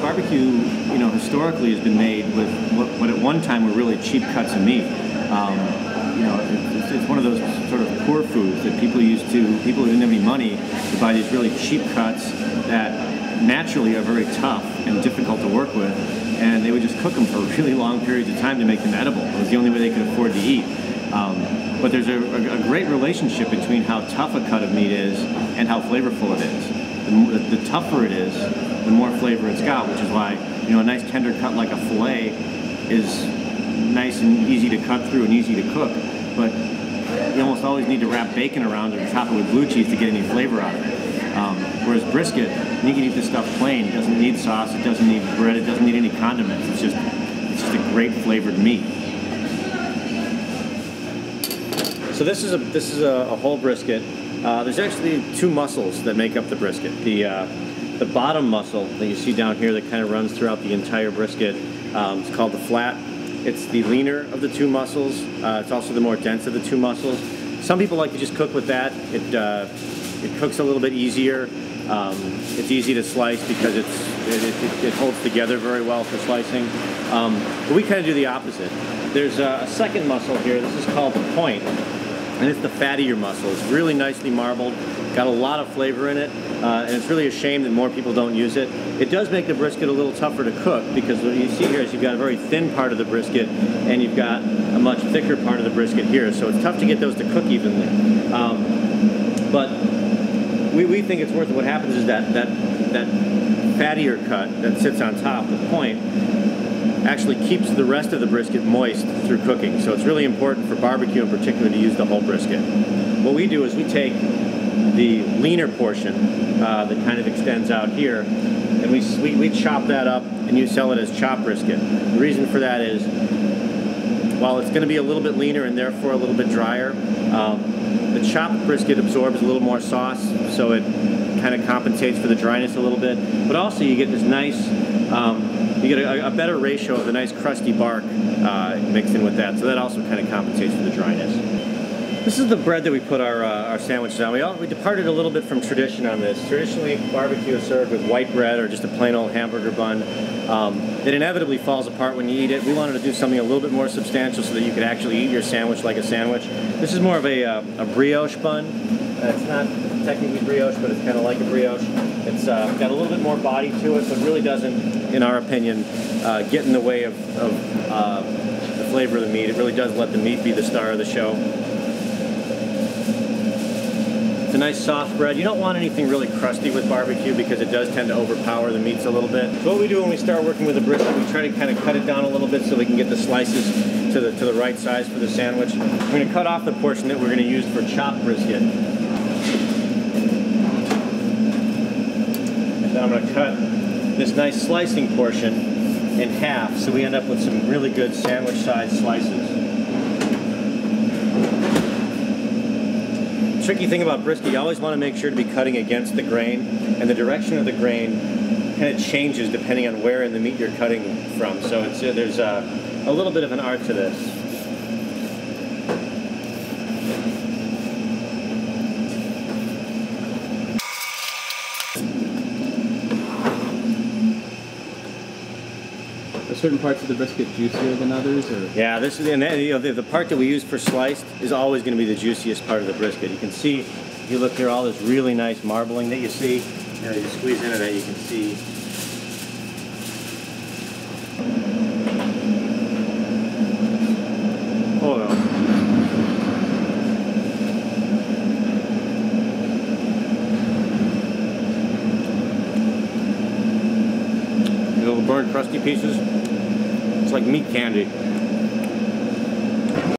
barbecue, you know, historically has been made with what at one time were really cheap cuts of meat. You know, it's one of those sort of poor foods that people who didn't have any money, to buy these really cheap cuts that naturally are very tough and difficult to work with, and they would just cook them for really long periods of time to make them edible. It was the only way they could afford to eat. But there's a great relationship between how tough a cut of meat is and how flavorful it is. The tougher it is, the more flavor it's got, which is why, you know, a nice tender cut like a filet is nice and easy to cut through and easy to cook, but you almost always need to wrap bacon around it and top it with blue cheese to get any flavor out of it. Whereas brisket, you can eat this stuff plain. It doesn't need sauce, it doesn't need bread, it doesn't need any condiments. It's just a great flavored meat. So this is a whole brisket. There's actually two muscles that make up the brisket. The bottom muscle that you see down here that kind of runs throughout the entire brisket, it's called the flat. It's the leaner of the two muscles. It's also the more dense of the two muscles. Some people like to just cook with that. It cooks a little bit easier. It's easy to slice because it holds together very well for slicing. But we kind of do the opposite. There's a second muscle here. This is called the point, and it's the fattier muscle. It's really nicely marbled, got a lot of flavor in it, and it's really a shame that more people don't use it. It does make the brisket a little tougher to cook because what you see here is you've got a very thin part of the brisket and you've got a much thicker part of the brisket here, so it's tough to get those to cook evenly. But we think it's worth it. What happens is that fattier cut that sits on top, the point, actually keeps the rest of the brisket moist through cooking. So it's really important for barbecue in particular to use the whole brisket. What we do is we take the leaner portion that kind of extends out here, and we chop that up and you sell it as chopped brisket. The reason for that is, while it's going to be a little bit leaner and therefore a little bit drier, the chopped brisket absorbs a little more sauce, so it kind of compensates for the dryness a little bit. But also you get this nice, you get a better ratio of the nice crusty bark mixed in with that, so that also kind of compensates for the dryness. This is the bread that we put our sandwiches on. We departed a little bit from tradition on this. Traditionally, barbecue is served with white bread or just a plain old hamburger bun. It inevitably falls apart when you eat it. We wanted to do something a little bit more substantial so that you could actually eat your sandwich like a sandwich. This is more of a brioche bun. It's not technically brioche, but it's kind of like a brioche. It's got a little bit more body to it, but really doesn't, in our opinion, get in the way of the flavor of the meat. It really does let the meat be the star of the show. It's a nice soft bread. You don't want anything really crusty with barbecue because it does tend to overpower the meats a little bit. So what we do when we start working with the brisket, we try to kind of cut it down a little bit so we can get the slices to the right size for the sandwich. We're going to cut off the portion that we're going to use for chopped brisket. And then I'm going to cut this nice slicing portion in half so we end up with some really good sandwich-sized slices. The tricky thing about brisket, you always want to make sure to be cutting against the grain, and the direction of the grain kind of changes depending on where in the meat you're cutting from. So there's a little bit of an art to this. Are certain parts of the brisket juicier than others, or? Yeah, this is, and the part that we use for sliced is always going to be the juiciest part of the brisket. You can see, if you look here, all this really nice marbling that you see. You know, you squeeze into that, you can see. Oh no. These little burnt crusty pieces. It's like meat candy.